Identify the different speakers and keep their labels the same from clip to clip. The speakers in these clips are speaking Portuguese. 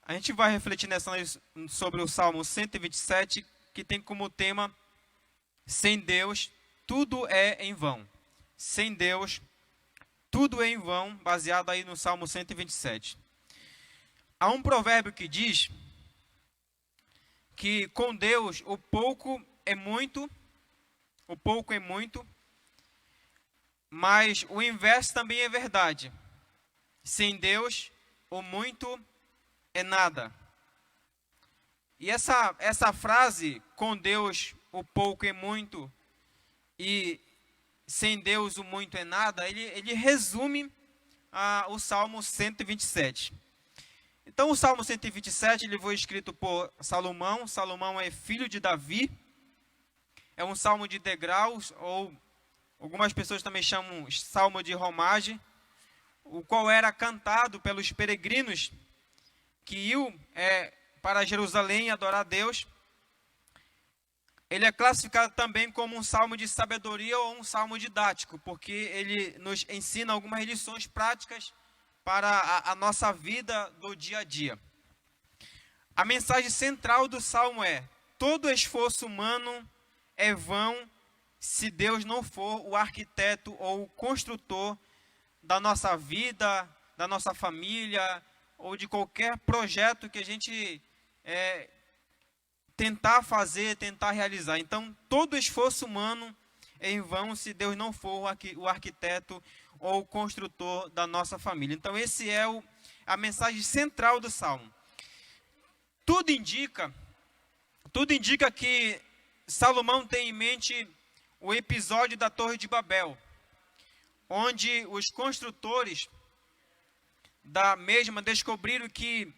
Speaker 1: A gente vai refletir nessa noite sobre o Salmo 127, que tem como tema: sem Deus, tudo é em vão. Sem Deus, tudo é em vão, baseado aí no Salmo 127. Há um provérbio que diz que com Deus o pouco é muito, mas o inverso também é verdade. Sem Deus, o muito é nada. E essa frase, com Deus o pouco é muito e sem Deus o muito é nada, ele resume o Salmo 127. Então o Salmo 127 ele foi escrito por Salomão. Salomão é filho de Davi. É um salmo de degraus, ou algumas pessoas também chamam salmo de romagem, o qual era cantado pelos peregrinos que iam para Jerusalém adorar a Deus. Ele é classificado também como um salmo de sabedoria ou um salmo didático, porque ele nos ensina algumas lições práticas para a nossa vida do dia a dia. A mensagem central do salmo é: todo esforço humano é vão se Deus não for o arquiteto ou o construtor da nossa vida, da nossa família, ou de qualquer projeto que a gente tentar fazer, tentar realizar. Então, todo esforço humano é em vão se Deus não for o arquiteto ou o construtor da nossa família. Então, esse é a mensagem central do Salmo. Tudo indica que Salomão tem em mente o episódio da Torre de Babel, onde os construtores da mesma descobriram que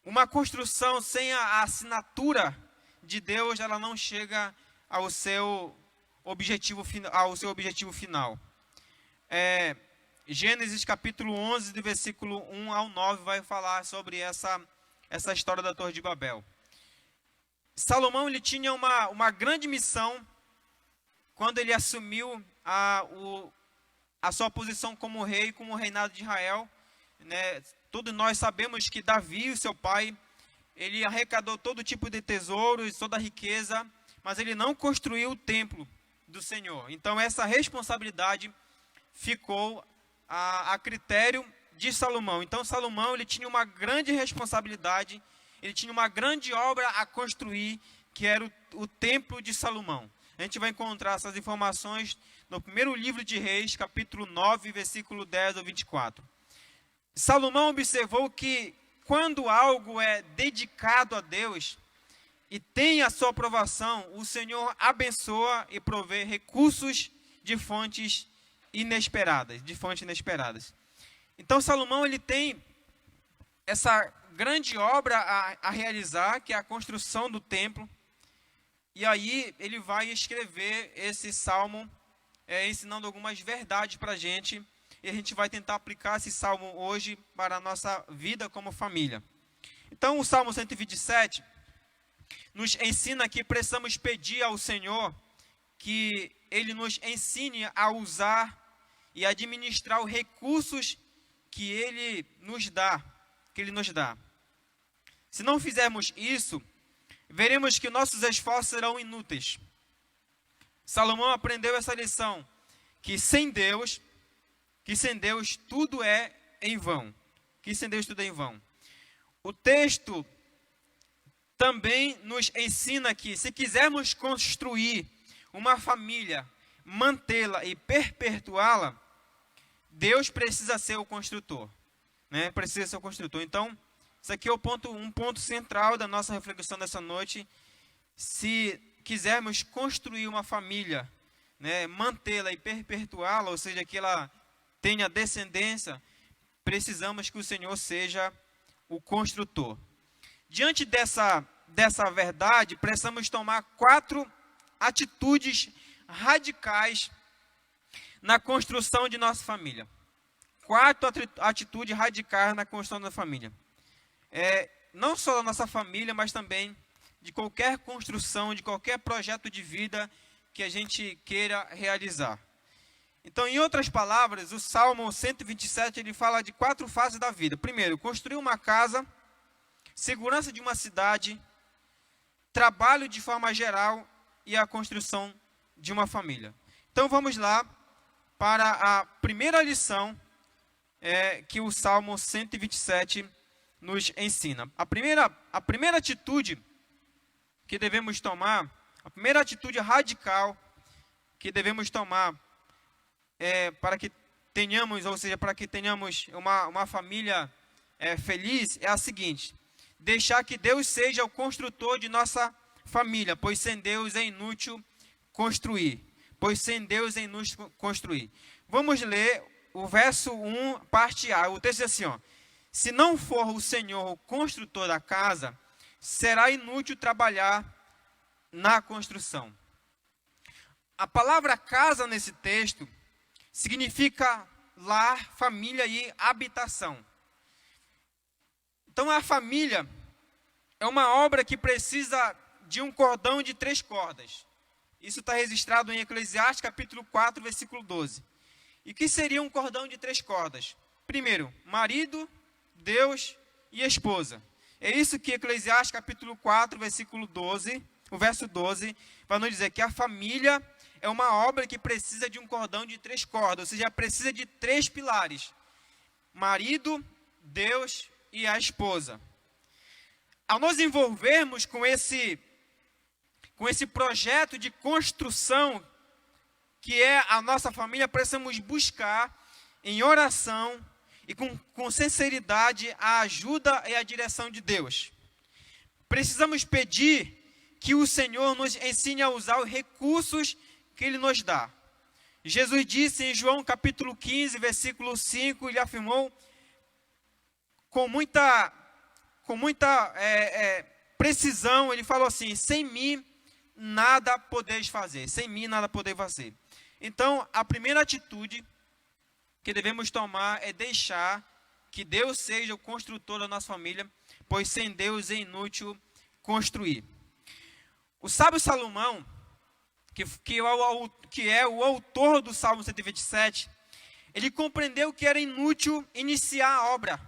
Speaker 1: uma construção sem a assinatura de Deus, ela não chega ao seu objetivo final. Gênesis capítulo 11, do versículo 1 ao 9, vai falar sobre essa história da Torre de Babel. Salomão ele tinha uma grande missão quando ele assumiu a sua posição como rei, como reinado de Israel. Todos nós sabemos que Davi, o seu pai, ele arrecadou todo tipo de tesouros, toda a riqueza, mas ele não construiu o templo do Senhor. Então essa responsabilidade ficou a critério de Salomão. Então Salomão ele tinha uma grande responsabilidade, ele tinha uma grande obra a construir, que era o templo de Salomão. A gente vai encontrar essas informações no primeiro livro de Reis, capítulo 9, versículo 10 ao 24. Salomão observou que quando algo é dedicado a Deus e tem a sua aprovação, o Senhor abençoa e provê recursos de fontes inesperadas. Então Salomão ele tem essa grande obra a realizar, que é a construção do templo. E aí ele vai escrever esse salmo, ensinando algumas verdades para a gente. E a gente vai tentar aplicar esse salmo hoje para a nossa vida como família. Então o Salmo 127 nos ensina que precisamos pedir ao Senhor que Ele nos ensine a usar e administrar os recursos que Ele nos dá. Se não fizermos isso, veremos que nossos esforços serão inúteis. Salomão aprendeu essa lição, que sem Deus tudo é em vão. O texto também nos ensina que, se quisermos construir uma família, mantê-la e perpetuá-la, Deus precisa ser o construtor. Então, isso aqui é um ponto central da nossa reflexão dessa noite. Se quisermos construir uma família, mantê-la e perpetuá-la, ou seja, que ela tenha descendência, precisamos que o Senhor seja o construtor. Diante dessa verdade, precisamos tomar 4 atitudes radicais na construção de nossa família. 4 atitudes radicais na construção da família. Não só da nossa família, mas também de qualquer construção, de qualquer projeto de vida que a gente queira realizar. Então, em outras palavras, o Salmo 127 ele fala de 4 fases da vida. Primeiro, construir uma casa, segurança de uma cidade, trabalho de forma geral e a construção de uma família. Então vamos lá para a primeira lição que o Salmo 127 nos ensina. A primeira atitude que devemos tomar, a primeira atitude radical que devemos tomar para que tenhamos, ou seja, para que tenhamos uma família feliz, é a seguinte: deixar que Deus seja o construtor de nossa família, pois sem Deus é inútil construir. Pois sem Deus é inútil construir. Vamos ler o verso 1, parte A. O texto diz assim, ó: se não for o Senhor o construtor da casa, será inútil trabalhar na construção. A palavra casa nesse texto significa lar, família e habitação. Então a família é uma obra que precisa de um cordão de 3 cordas. Isso está registrado em Eclesiastes capítulo 4, versículo 12. E o que seria um cordão de 3 cordas? Primeiro, marido, Deus e esposa. É isso que Eclesiastes capítulo 4, versículo 12, o verso 12, vai nos dizer que a família é uma obra que precisa de um cordão de 3 cordas, ou seja, precisa de 3 pilares: marido, Deus e a esposa. Ao nos envolvermos com esse projeto de construção que é a nossa família, precisamos buscar em oração e com sinceridade a ajuda e a direção de Deus. Precisamos pedir que o Senhor nos ensine a usar os recursos que Ele nos dá. Jesus disse em João capítulo 15, versículo 5, Ele afirmou com muita precisão, Ele falou assim: sem mim nada podeis fazer, sem mim nada podeis fazer. Então, a primeira atitude que devemos tomar é deixar que Deus seja o construtor da nossa família, pois sem Deus é inútil construir. O sábio Salomão, que é o autor do Salmo 127, ele compreendeu que era inútil iniciar a obra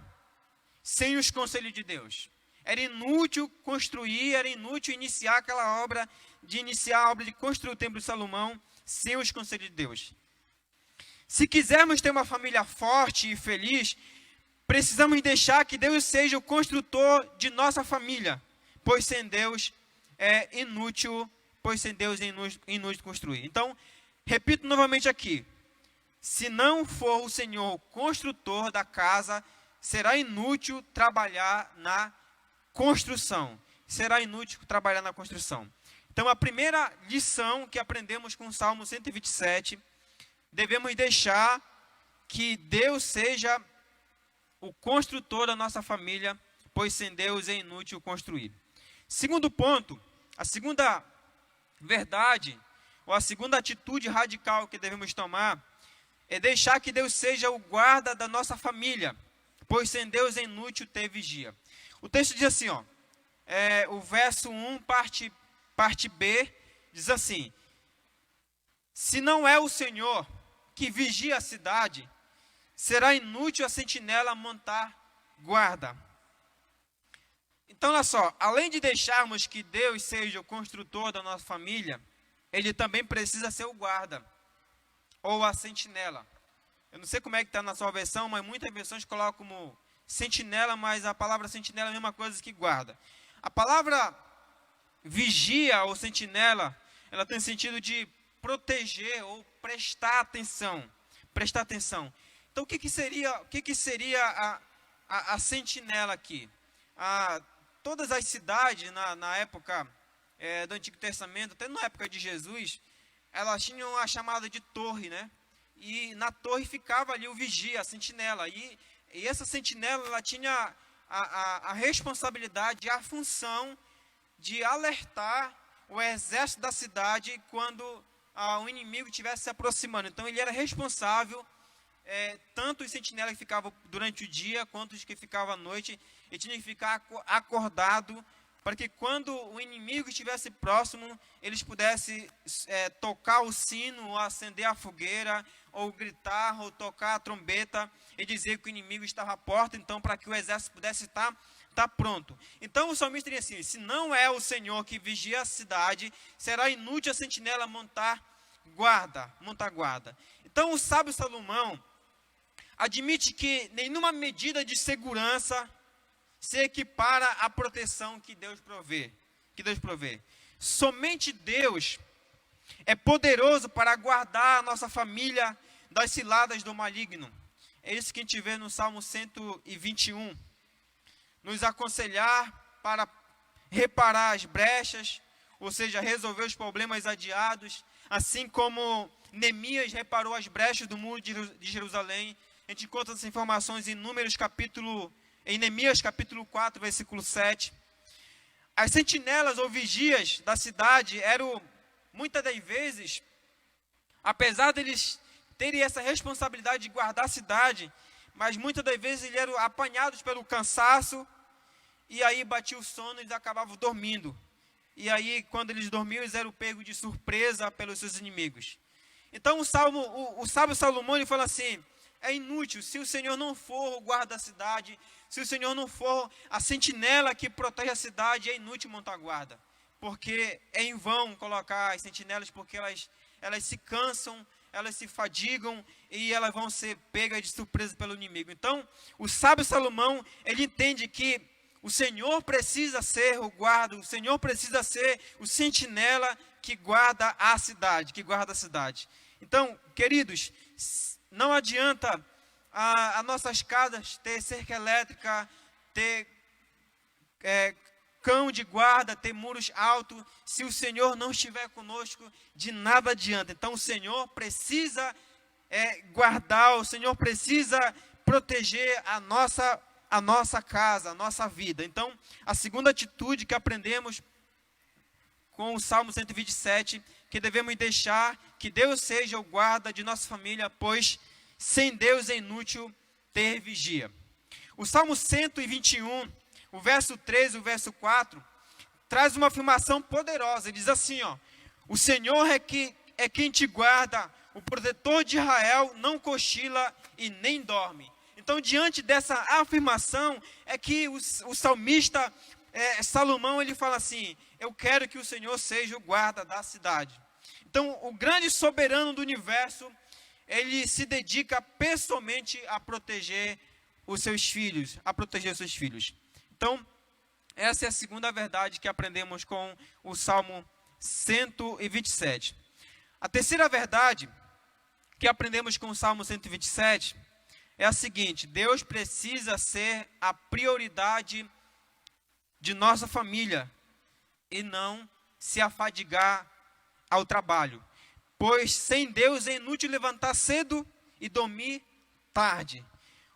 Speaker 1: sem os conselhos de Deus. Era inútil construir, era inútil iniciar aquela obra, iniciar a obra de construir o templo de Salomão sem os conselhos de Deus. Se quisermos ter uma família forte e feliz, precisamos deixar que Deus seja o construtor de nossa família, pois sem Deus é inútil, construir. Então, repito novamente aqui: se não for o Senhor o construtor da casa, será inútil trabalhar na construção. Será inútil trabalhar na construção. Então, a primeira lição que aprendemos com o Salmo 127, devemos deixar que Deus seja o construtor da nossa família, pois sem Deus é inútil construir. Segundo ponto, a segunda verdade, ou a segunda atitude radical que devemos tomar, é deixar que Deus seja o guarda da nossa família, pois sem Deus é inútil ter vigia. O texto diz assim, ó, o verso 1, parte B, diz assim: se não é o Senhor que vigia a cidade, será inútil a sentinela montar guarda. Então, olha só, além de deixarmos que Deus seja o construtor da nossa família, Ele também precisa ser o guarda, ou a sentinela. Eu não sei como é que está na sua versão, mas muitas versões colocam como sentinela, mas a palavra sentinela é a mesma coisa que guarda. A palavra vigia ou sentinela, ela tem sentido de proteger ou prestar atenção. Prestar atenção. Então, o que seria a sentinela aqui? Todas as cidades, na época do Antigo Testamento, até na época de Jesus, elas tinham a chamada de torre, né? E na torre ficava ali o vigia, a sentinela. E essa sentinela, ela tinha a responsabilidade, a função de alertar o exército da cidade quando o inimigo estivesse se aproximando. Então, ele era responsável, tanto os sentinelas que ficavam durante o dia, quanto os que ficavam à noite. Ele tinha que ficar acordado para que quando o inimigo estivesse próximo, eles pudessem tocar o sino, ou acender a fogueira, ou gritar, ou tocar a trombeta, e dizer que o inimigo estava à porta, então para que o exército pudesse estar pronto. Então o salmista diz assim: se não é o Senhor que vigia a cidade, será inútil a sentinela montar guarda. Então o sábio Salomão admite que nenhuma medida de segurança se equipara à proteção que Deus provê. Somente Deus é poderoso para guardar a nossa família das ciladas do maligno. É isso que a gente vê no Salmo 121. Nos aconselhar para reparar as brechas, ou seja, resolver os problemas adiados, assim como Neemias reparou as brechas do muro de Jerusalém. A gente encontra essas informações em Neemias capítulo 4, versículo 7. As sentinelas ou vigias da cidade eram, muitas das vezes, apesar deles terem essa responsabilidade de guardar a cidade, mas muitas das vezes eles eram apanhados pelo cansaço, e aí batia o sono e eles acabavam dormindo. E aí, quando eles dormiam, eles eram pegos de surpresa pelos seus inimigos. Então, o sábio Salomão, ele fala assim: é inútil, se o Senhor não for o guarda da cidade, se o Senhor não for a sentinela que protege a cidade, é inútil montar guarda. Porque é em vão colocar as sentinelas, porque elas se cansam, elas se fadigam e elas vão ser pegas de surpresa pelo inimigo. Então, o sábio Salomão, ele entende que o Senhor precisa ser o guarda, o Senhor precisa ser o sentinela que guarda a cidade, Então, queridos, não adianta as nossas casas ter cerca elétrica, ter cão de guarda, ter muros altos, se o Senhor não estiver conosco, de nada adianta. Então o Senhor precisa guardar, o Senhor precisa proteger a nossa casa, a nossa vida. Então, a segunda atitude que aprendemos com o Salmo 127, que devemos deixar que Deus seja o guarda de nossa família, pois sem Deus é inútil ter vigia. O Salmo 121, o verso 3 e o verso 4, traz uma afirmação poderosa. Ele diz assim, o Senhor é quem te guarda, o protetor de Israel não cochila e nem dorme. Então, diante dessa afirmação, é que o salmista Salomão, ele fala assim: eu quero que o Senhor seja o guarda da cidade. Então, o grande soberano do universo, ele se dedica pessoalmente a proteger os seus filhos, Então, essa é a segunda verdade que aprendemos com o Salmo 127. A terceira verdade que aprendemos com o Salmo 127 é a seguinte: Deus precisa ser a prioridade de nossa família e não se afadigar ao trabalho. Pois sem Deus é inútil levantar cedo e dormir tarde.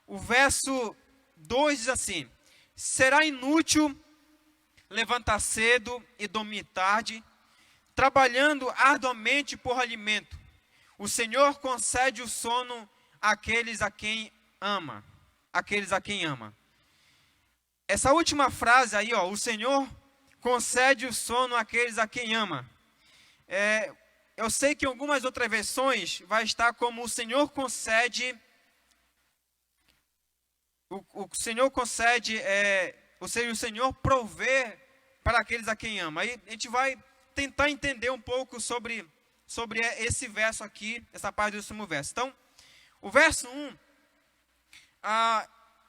Speaker 1: O verso 2 diz assim: será inútil levantar cedo e dormir tarde, trabalhando arduamente por alimento. O Senhor concede o sono àqueles a quem ama. Essa última frase aí, o Senhor concede o sono àqueles a quem ama. Eu sei que em algumas outras versões vai estar como o Senhor concede. O Senhor concede, ou seja, o Senhor provê para aqueles a quem ama. Aí a gente vai tentar entender um pouco sobre esse verso aqui, essa parte do último verso. Então, o verso 1,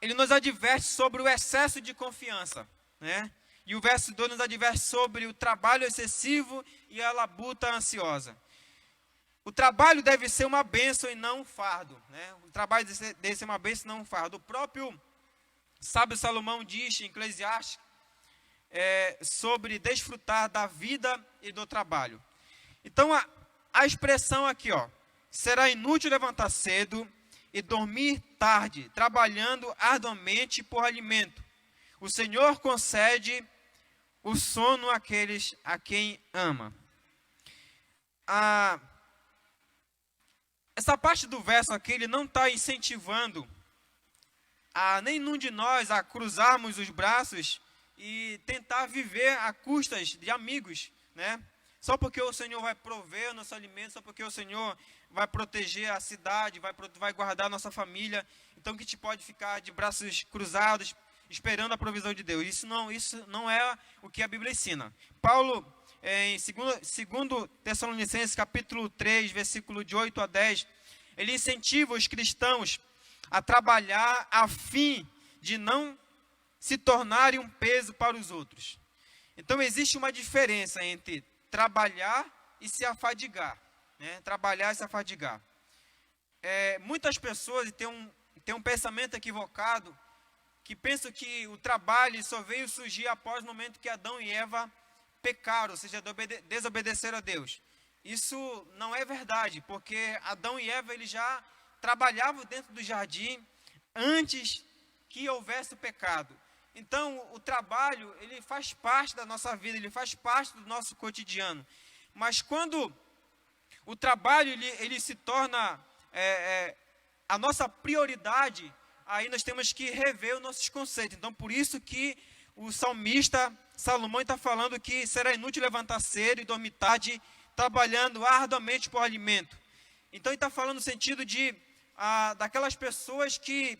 Speaker 1: ele nos adverte sobre o excesso de confiança, né? E o verso 2 nos adverte sobre o trabalho excessivo e a labuta ansiosa. O trabalho deve ser uma bênção e não um fardo, né? O trabalho deve ser uma bênção e não um fardo. O próprio sábio Salomão diz em Eclesiastes sobre desfrutar da vida e do trabalho. Então, a expressão aqui, será inútil levantar cedo e dormir tarde, trabalhando arduamente por alimento. O Senhor concede o sono àqueles a quem ama. Essa parte do verso aqui, ele não está incentivando a nenhum de nós a cruzarmos os braços e tentar viver a custas de amigos, né? Só porque o Senhor vai prover o nosso alimento, só porque o Senhor vai proteger a cidade, vai guardar a nossa família. Então, que a gente pode ficar de braços cruzados, esperando a provisão de Deus. Isso não é o que a Bíblia ensina. Paulo, em 2 Tessalonicenses, capítulo 3, versículo de 8 a 10, ele incentiva os cristãos a trabalhar a fim de não se tornarem um peso para os outros. Então, existe uma diferença entre trabalhar e se afadigar, né? Trabalhar e se afadigar. Muitas pessoas têm um pensamento equivocado, que pensam que o trabalho só veio surgir após o momento que Adão e Eva pecaram, ou seja, desobedeceram a Deus. Isso não é verdade, porque Adão e Eva eles já trabalhavam dentro do jardim antes que houvesse o pecado. Então, o trabalho, ele faz parte da nossa vida, ele faz parte do nosso cotidiano. Mas quando o trabalho ele se torna a nossa prioridade, aí nós temos que rever os nossos conceitos. Então, por isso que o salmista Salomão está falando que será inútil levantar cedo e dormir tarde, trabalhando arduamente por alimento. Então, ele está falando no sentido daquelas pessoas que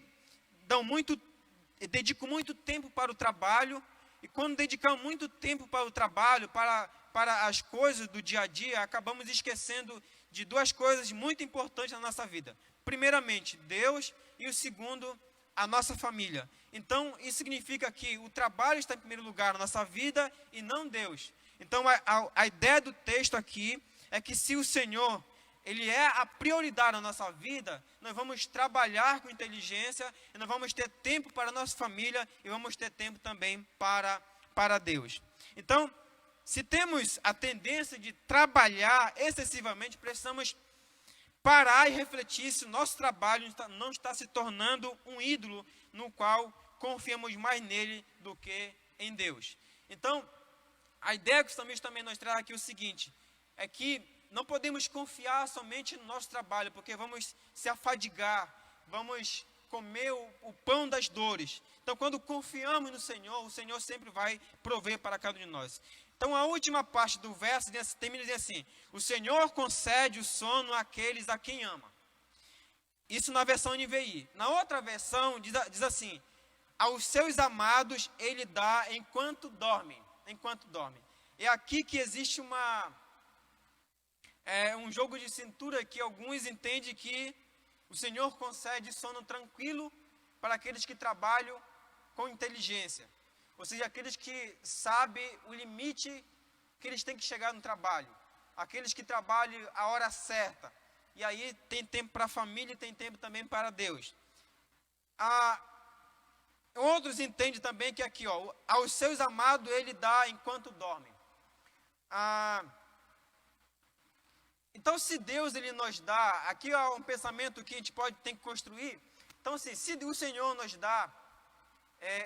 Speaker 1: dedicam muito tempo para o trabalho, e quando dedicamos muito tempo para o trabalho, para as coisas do dia a dia, acabamos esquecendo de duas coisas muito importantes na nossa vida. Primeiramente, Deus, e o segundo, a nossa família. Então, isso significa que o trabalho está em primeiro lugar na nossa vida e não Deus. Então, a ideia do texto aqui é que se o Senhor ele é a prioridade na nossa vida, nós vamos trabalhar com inteligência, e nós vamos ter tempo para a nossa família, e vamos ter tempo também para Deus. Então, se temos a tendência de trabalhar excessivamente, precisamos parar e refletir se o nosso trabalho não está se tornando um ídolo no qual confiamos mais nele do que em Deus. Então, a ideia que o salmista também nos traz aqui é o seguinte, é que não podemos confiar somente no nosso trabalho, porque vamos se afadigar, vamos comer o pão das dores. Então, quando confiamos no Senhor, o Senhor sempre vai prover para cada um de nós. Então, a última parte do verso termina dizendo assim, o Senhor concede o sono àqueles a quem ama. Isso na versão NVI. Na outra versão, diz assim, aos seus amados ele dá enquanto dormem. Enquanto dormem. É aqui que existe um jogo de cintura que alguns entendem que o Senhor concede sono tranquilo para aqueles que trabalham com inteligência. Ou seja, aqueles que sabem o limite que eles têm que chegar no trabalho. Aqueles que trabalham a hora certa. E aí tem tempo para a família e tem tempo também para Deus. Outros entendem também que aqui, aos seus amados ele dá enquanto dormem. Então, se Deus ele nos dá, aqui há um pensamento que a gente tem que construir. Então, assim, se o Senhor nos dá,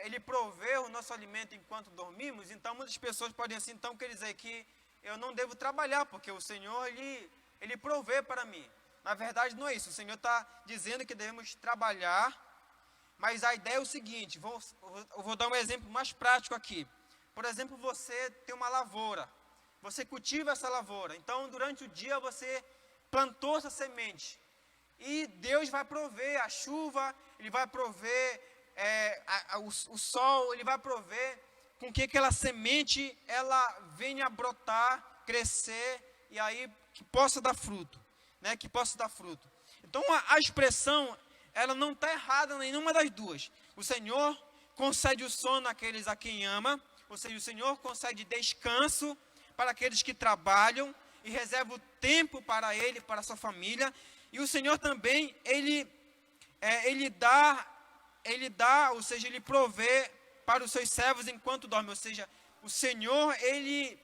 Speaker 1: ele provê o nosso alimento enquanto dormimos, então muitas pessoas podem assim, então quer dizer que eu não devo trabalhar, porque o Senhor ele provê para mim. Na verdade, não é isso. O Senhor está dizendo que devemos trabalhar, mas a ideia é o seguinte, eu vou dar um exemplo mais prático aqui. Por exemplo, você tem uma lavoura. Você cultiva essa lavoura. Então, durante o dia, você plantou essa semente. E Deus vai prover a chuva, Ele vai prover o sol, Ele vai prover com que aquela semente, ela venha brotar, crescer, e aí que possa dar fruto. Né? Que possa dar fruto. Então, a expressão, ela não está errada em nenhuma das duas. O Senhor concede o sono àqueles a quem ama, ou seja, o Senhor concede descanso para aqueles que trabalham e reserva o tempo para ele, para a sua família. E o Senhor também, ele dá, ou seja, ele provê para os seus servos enquanto dorme. Ou seja, o Senhor, ele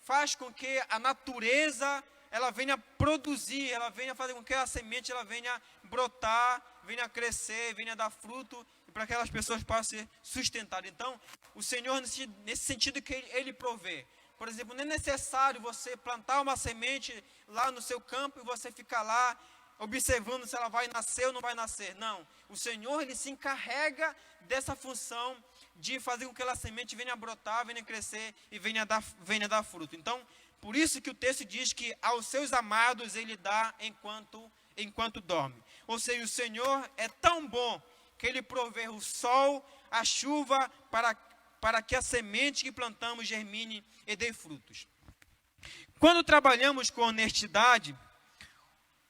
Speaker 1: faz com que a natureza, ela venha produzir, ela venha fazer com que a semente, ela venha brotar, venha crescer, venha dar fruto, para que aquelas pessoas possam ser sustentadas. Então, o Senhor, nesse sentido que Ele provê. Por exemplo, não é necessário você plantar uma semente lá no seu campo e você ficar lá observando se ela vai nascer ou não vai nascer. Não, o Senhor, Ele se encarrega dessa função de fazer com que aquela semente venha a brotar, venha a crescer e venha a dar fruto. Então, por isso que o texto diz que aos seus amados ele dá enquanto dorme. Ou seja, o Senhor é tão bom que ele provê o sol, a chuva, para que a semente que plantamos germine e dê frutos. Quando trabalhamos com honestidade,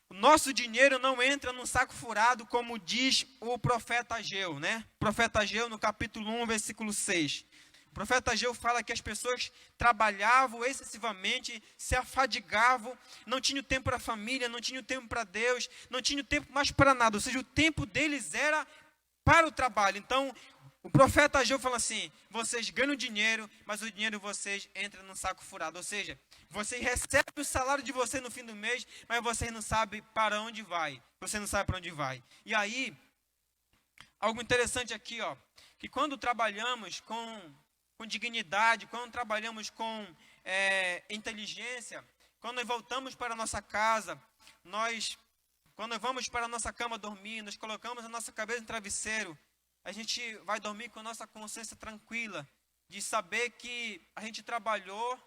Speaker 1: o nosso dinheiro não entra num saco furado, como diz o profeta Ageu, né? O profeta Ageu, no capítulo 1, versículo 6. O profeta Ageu fala que as pessoas trabalhavam excessivamente, se afadigavam, não tinham tempo para a família, não tinham tempo para Deus, não tinham tempo mais para nada. Ou seja, o tempo deles era para o trabalho. Então, o profeta Ageu fala assim: vocês ganham dinheiro, mas o dinheiro de vocês entra num saco furado. Ou seja, vocês recebem o salário de vocês no fim do mês, mas vocês não sabem para onde vai. Você não sabe para onde vai. E aí, algo interessante aqui, ó, que quando trabalhamos com dignidade, quando trabalhamos com inteligência, quando nós voltamos para a nossa casa, quando nós vamos para a nossa cama dormir, nós colocamos a nossa cabeça no travesseiro, a gente vai dormir com a nossa consciência tranquila, de saber que a gente trabalhou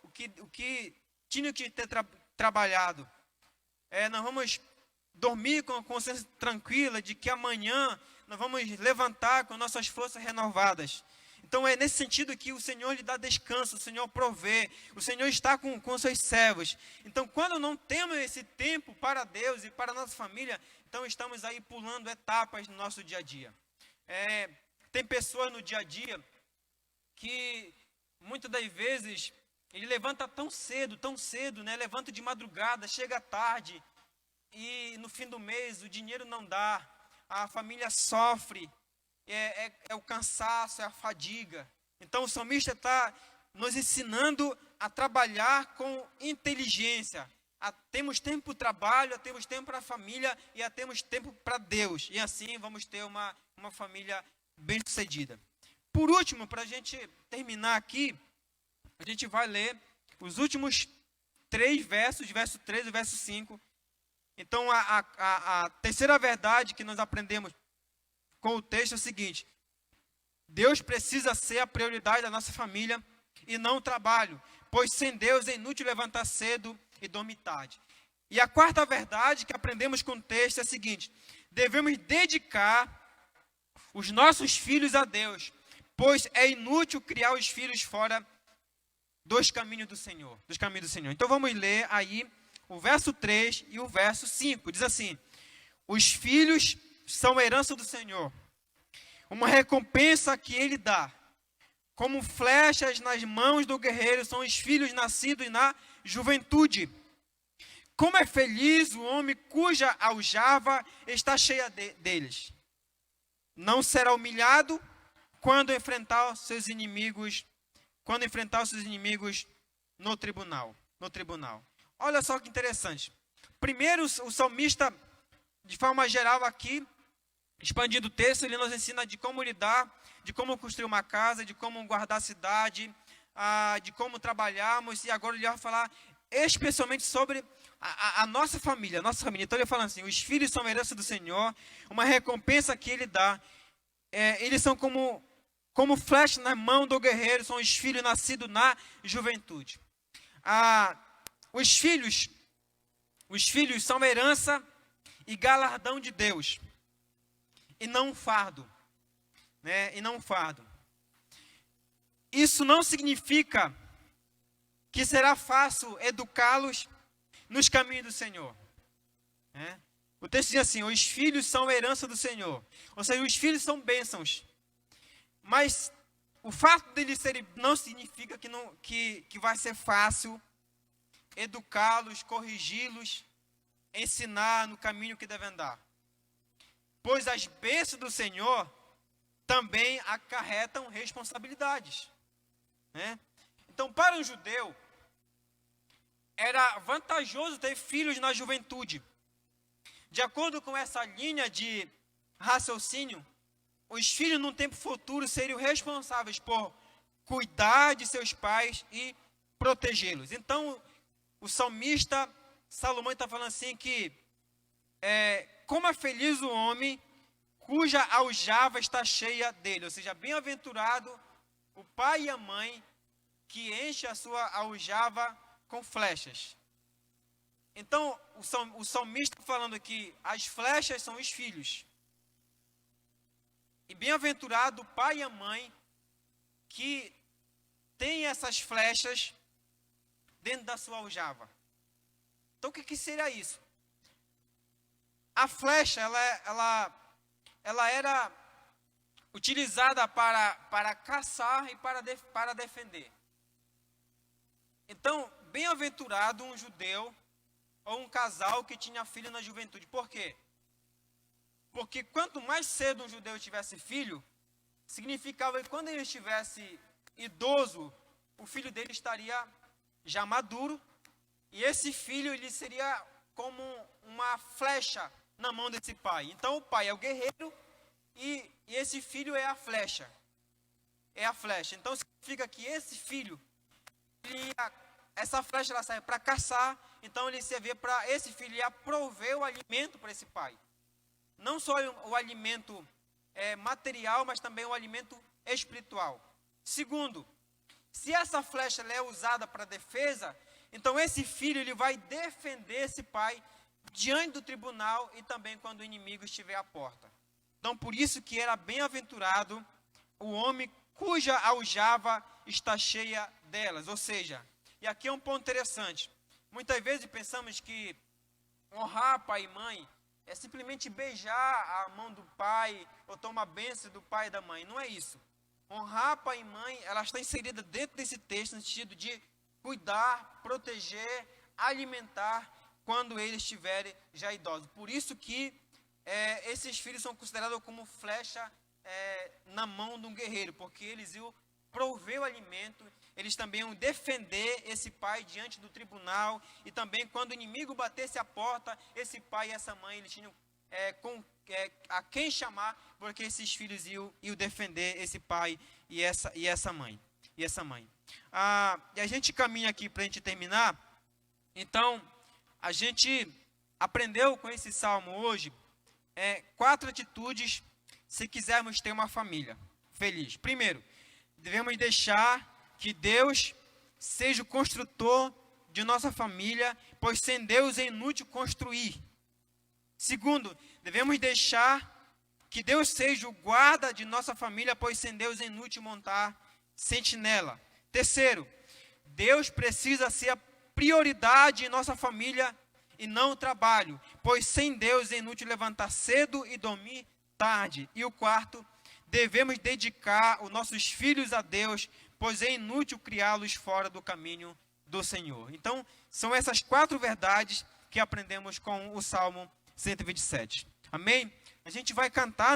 Speaker 1: o que tinha que ter trabalhado. Nós vamos dormir com a consciência tranquila de que amanhã nós vamos levantar com nossas forças renovadas. Então é nesse sentido que o Senhor lhe dá descanso, o Senhor provê, o Senhor está com seus servos. Então quando não temos esse tempo para Deus e para a nossa família, então estamos aí pulando etapas no nosso dia a dia. Tem pessoas no dia a dia que muitas das vezes ele levanta tão cedo, né? Levanta de madrugada, chega tarde e no fim do mês o dinheiro não dá, a família sofre, é o cansaço, é a fadiga. Então o salmista está nos ensinando a trabalhar com inteligência. Temos tempo para o trabalho, temos tempo para a família e temos tempo para Deus. E assim vamos ter uma família bem-sucedida. Por último, para a gente terminar aqui, a gente vai ler os últimos 3 versos, de verso 3 e verso 5. Então, a terceira verdade que nós aprendemos com o texto é o seguinte: Deus precisa ser a prioridade da nossa família e não o trabalho, pois sem Deus é inútil levantar cedo e dormir tarde. E a quarta verdade que aprendemos com o texto é a seguinte: devemos dedicar os nossos filhos a Deus, pois é inútil criar os filhos fora dos caminhos do Senhor. Então vamos ler aí o verso 3 e o verso 5. Diz assim: os filhos são herança do Senhor, uma recompensa que Ele dá. Como flechas nas mãos do guerreiro são os filhos nascidos na juventude. Como é feliz o homem cuja aljava está cheia deles. Não será humilhado quando enfrentar os seus inimigos no tribunal. Olha só que interessante. Primeiro, o salmista, de forma geral aqui, expandindo o texto, ele nos ensina de como lidar, de como construir uma casa, de como guardar a cidade, de como trabalharmos, e agora ele vai falar especialmente sobre a nossa família. Então ele fala assim: os filhos são a herança do Senhor, uma recompensa que Ele dá. Eles são como flecha na mão do guerreiro, são os filhos nascidos na juventude. Os filhos são herança e galardão de Deus, e não um fardo, né? Isso não significa que será fácil educá-los nos caminhos do Senhor, né? O texto diz assim: os filhos são herança do Senhor, ou seja, os filhos são bênçãos. Mas o fato deles serem não significa que vai ser fácil educá-los, corrigi-los, ensinar no caminho que devem andar. Pois as bênçãos do Senhor também acarretam responsabilidades, né? Então, para um judeu, era vantajoso ter filhos na juventude. De acordo com essa linha de raciocínio, os filhos, num tempo futuro, seriam responsáveis por cuidar de seus pais e protegê-los. Então, o salmista Salomão está falando assim que como é feliz o homem cuja aljava está cheia dele. Ou seja, bem-aventurado o pai e a mãe que enche a sua aljava com flechas. Então, o salmista falando que as flechas são os filhos. E bem-aventurado o pai e a mãe que tem essas flechas dentro da sua aljava. Então, o que seria isso? A flecha, ela era utilizada para caçar e para defender. Então, bem-aventurado um judeu ou um casal que tinha filho na juventude. Por quê? Porque quanto mais cedo um judeu tivesse filho, significava que quando ele estivesse idoso, o filho dele estaria já maduro, e esse filho ele seria como uma flecha na mão desse pai. Então o pai é o guerreiro e esse filho é a flecha. É a flecha. Então significa que esse filho, essa flecha ela serve para caçar, então ele servia para esse filho ia prover o alimento para esse pai. Não só o alimento material, mas também o alimento espiritual. Segundo, se essa flecha ela é usada para defesa, então esse filho ele vai defender esse pai diante do tribunal e também quando o inimigo estiver à porta. Então por isso que era bem-aventurado o homem cuja aljava está cheia delas. Ou seja, e aqui é um ponto interessante. Muitas vezes pensamos que honrar pai e mãe é simplesmente beijar a mão do pai ou tomar a bênção do pai e da mãe. Não é isso. Honrar pai e mãe, ela está inserida dentro desse texto no sentido de cuidar, proteger, alimentar quando eles estiverem já idosos. Por isso que esses filhos são considerados como flecha na mão de um guerreiro, porque eles iam prover o alimento, eles também iam defender esse pai diante do tribunal, e também quando o inimigo batesse a porta, esse pai e essa mãe, eles tinham a quem chamar, porque esses filhos iam defender esse pai e essa mãe. E a gente caminha aqui para a gente terminar. Então, a gente aprendeu com esse salmo hoje 4 atitudes se quisermos ter uma família feliz. Primeiro, devemos deixar que Deus seja o construtor de nossa família, pois sem Deus é inútil construir. Segundo, devemos deixar que Deus seja o guarda de nossa família, pois sem Deus é inútil montar sentinela. Terceiro, Deus precisa ser a prioridade em nossa família e não o trabalho, pois sem Deus é inútil levantar cedo e dormir tarde. E o quarto, devemos dedicar os nossos filhos a Deus, pois é inútil criá-los fora do caminho do Senhor. Então, são essas 4 verdades que aprendemos com o Salmo 127. Amém? A gente vai cantar